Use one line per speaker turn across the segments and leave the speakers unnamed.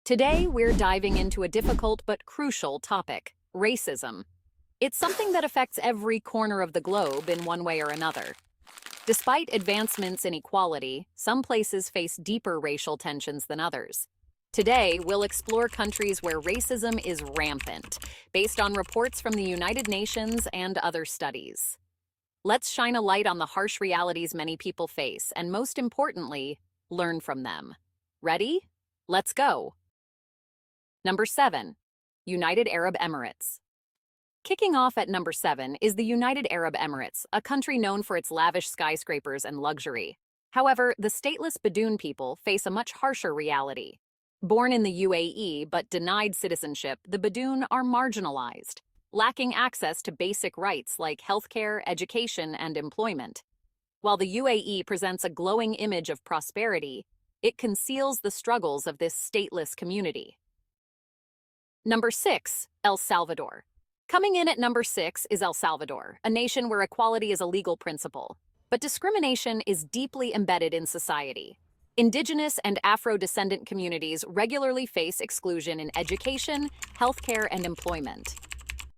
Today, we're diving into a difficult but crucial topic, racism. It's something that affects every corner of the globe in one way or another. Despite advancements in equality, some places face deeper racial tensions than others. Today, we'll explore countries where racism is rampant, based on reports from the United Nations and other studies. Let's shine a light on the harsh realities many people face, and most importantly, learn from them. Ready? Let's go. Number 7. United Arab Emirates. Kicking off at number 7 is the United Arab Emirates, a country known for its lavish skyscrapers and luxury. However, the stateless Bedouin people face a much harsher reality. Born in the UAE but denied citizenship, the Bedouin are marginalized, lacking access to basic rights like healthcare, education, and employment. While the UAE presents a glowing image of prosperity, it conceals the struggles of this stateless community. Number 6. El Salvador. Coming in at number 6 is El Salvador, a nation where equality is a legal principle. But discrimination is deeply embedded in society. Indigenous and Afro-descendant communities regularly face exclusion in education, healthcare, and employment.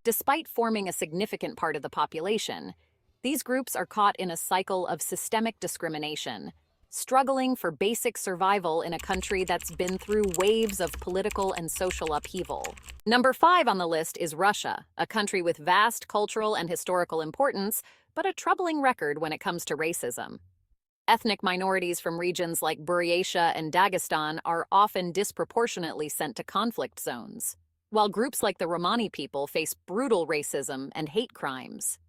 Despite forming a significant part of the population, these groups are caught in a cycle of systemic discrimination, struggling for basic survival in a country that's been through waves of political and social upheaval. Number 5 on the list is Russia, a country with vast cultural and historical importance, but a troubling record when it comes to racism. Ethnic minorities from regions like Buryatia and Dagestan are often disproportionately sent to conflict zones, while groups like the Romani people face brutal racism and hate crimes.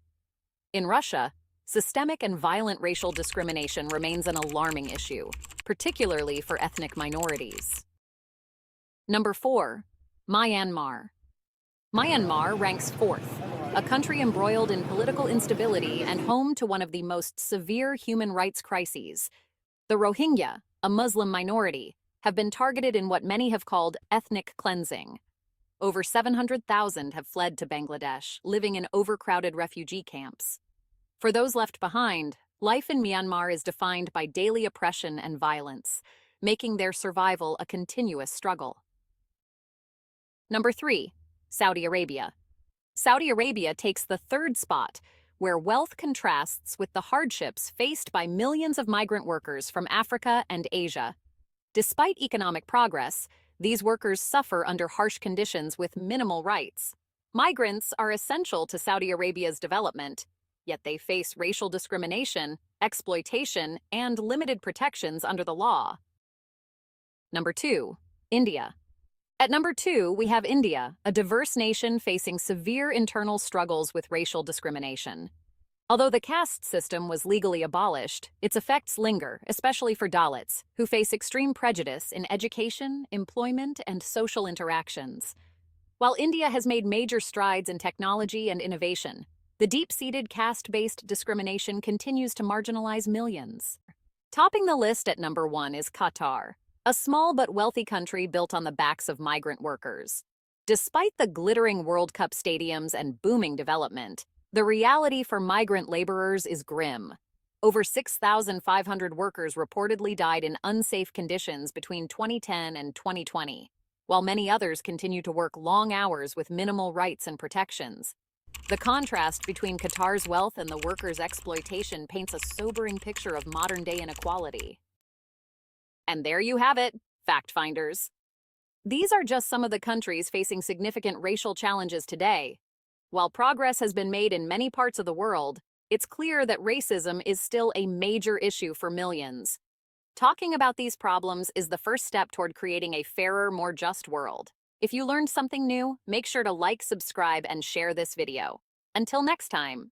In Russia, systemic and violent racial discrimination remains an alarming issue, particularly for ethnic minorities. Number 4. Myanmar. Myanmar ranks 4th, a country embroiled in political instability and home to one of the most severe human rights crises. The Rohingya, a Muslim minority, have been targeted in what many have called ethnic cleansing. Over 700,000 have fled to Bangladesh, living in overcrowded refugee camps. For those left behind, life in Myanmar is defined by daily oppression and violence, making their survival a continuous struggle. Number 3. Saudi Arabia. Saudi Arabia takes the 3rd spot, where wealth contrasts with the hardships faced by millions of migrant workers from Africa and Asia. Despite economic progress, these workers suffer under harsh conditions with minimal rights. Migrants are essential to Saudi Arabia's development, yet they face racial discrimination, exploitation, and limited protections under the law. Number 2. India. At number 2, we have India, a diverse nation facing severe internal struggles with racial discrimination. Although the caste system was legally abolished, its effects linger, especially for Dalits, who face extreme prejudice in education, employment, and social interactions. While India has made major strides in technology and innovation, the deep-seated caste-based discrimination continues to marginalize millions. Topping the list at number 1 is Qatar, a small but wealthy country built on the backs of migrant workers. Despite the glittering World Cup stadiums and booming development, the reality for migrant laborers is grim. Over 6,500 workers reportedly died in unsafe conditions between 2010 and 2020, while many others continue to work long hours with minimal rights and protections. The contrast between Qatar's wealth and the workers' exploitation paints a sobering picture of modern-day inequality. And there you have it, fact finders. These are just some of the countries facing significant racial challenges today. While progress has been made in many parts of the world, it's clear that racism is still a major issue for millions. Talking about these problems is the first step toward creating a fairer, more just world. If you learned something new, make sure to like, subscribe, and share this video. Until next time.